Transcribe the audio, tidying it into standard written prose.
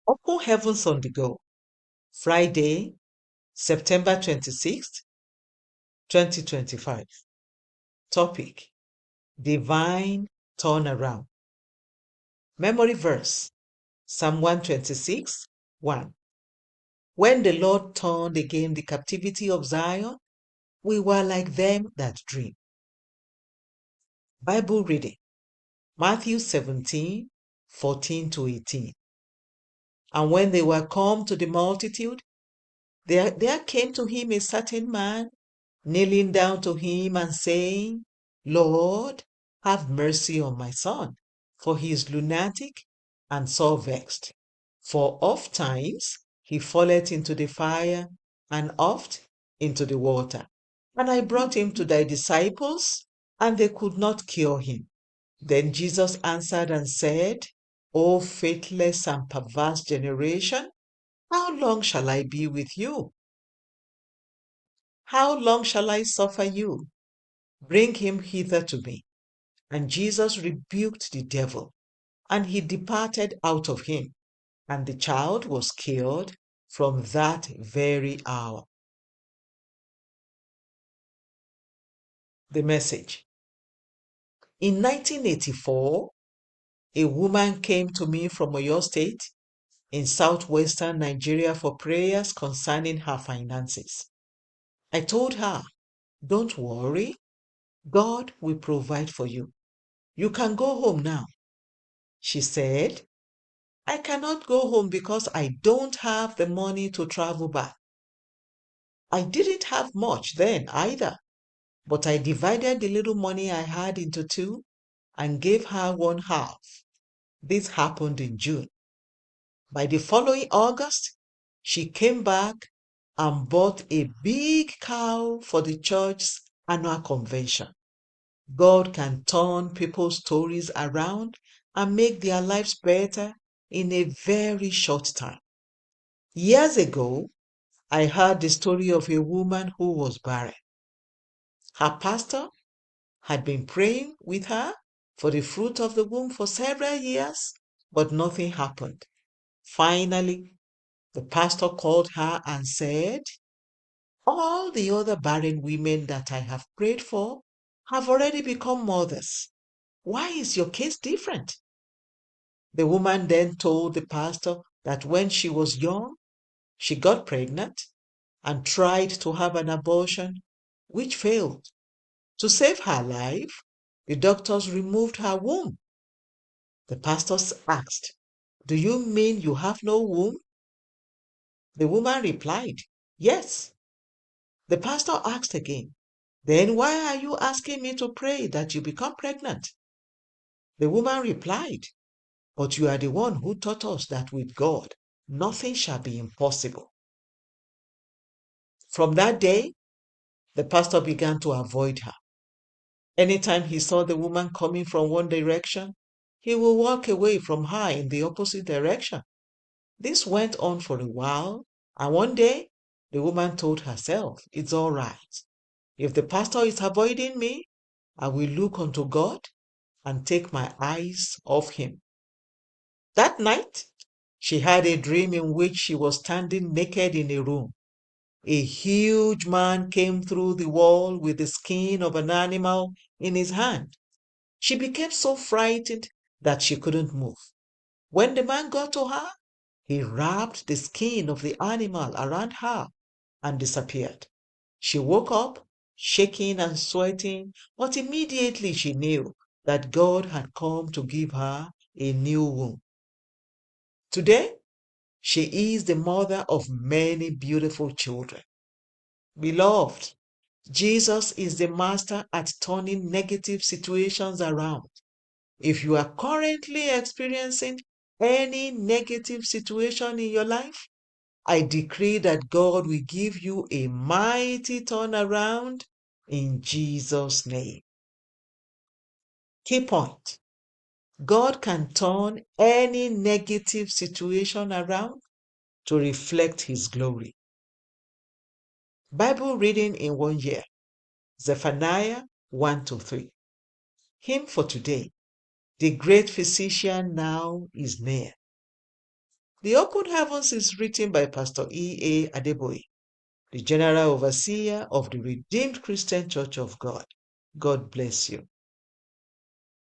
Open Heavens on the Go, Friday, September 26th, 2025. Topic: Divine Turnaround. Memory verse: Psalm 126, 1. When the Lord turned again the captivity of Zion, we were like them that dream. Bible reading: Matthew 17, 14 to 18. And when they were come to the multitude, there came to him a certain man, kneeling down to him and saying, Lord, have mercy on my son, for he is lunatic and sore vexed. For oft times he falleth into the fire, and oft into the water. And I brought him to thy disciples, and they could not cure him. Then Jesus answered and said, O faithless and perverse generation, how long shall I be with you? How long shall I suffer you? Bring him hither to me. And Jesus rebuked the devil, and he departed out of him, and the child was cured from that very hour. The message: in 1984, a woman came to me from Oyo State in southwestern Nigeria for prayers concerning her finances. I told her, don't worry, God will provide for you. You can go home now. She said, I cannot go home because I don't have the money to travel back. I didn't have much then either, but I divided the little money I had into two and gave her one half. This happened in June. By the following August, she came back and bought a big cow for the church's annual convention. God can turn people's stories around and make their lives better in a very short time. Years ago, I heard the story of a woman who was barren. Her pastor had been praying with her for the fruit of the womb for several years, but nothing happened. Finally, the pastor called her and said, all the other barren women that I have prayed for have already become mothers. Why is your case different? The woman then told the pastor that when she was young, she got pregnant and tried to have an abortion, which failed. To save her life, the doctors removed her womb. The pastor asked, do you mean you have no womb? The woman replied, yes. The pastor asked again, then why are you asking me to pray that you become pregnant? The woman replied, but you are the one who taught us that with God, nothing shall be impossible. From that day, the pastor began to avoid her. Anytime he saw the woman coming from one direction, he would walk away from her in the opposite direction. This went on for a while, and one day, the woman told herself, it's all right. If the pastor is avoiding me, I will look unto God and take my eyes off him. That night, she had a dream in which she was standing naked in a room. A huge man came through the wall with the skin of an animal in his hand. She became so frightened that she couldn't move. When the man got to her, he wrapped the skin of the animal around her and disappeared. She woke up, shaking and sweating, but immediately she knew that God had come to give her a new womb. Today, she is the mother of many beautiful children. Beloved, Jesus is the master at turning negative situations around. If you are currently experiencing any negative situation in your life, I decree that God will give you a mighty turnaround in Jesus' name. Key point: God can turn any negative situation around to reflect His glory. Bible reading in 1 year: Zephaniah 1 to 3. Hymn for today: The great physician now is near. The Open Heavens is written by Pastor E. A. Adeboye, the General Overseer of the Redeemed Christian Church of God. God bless you.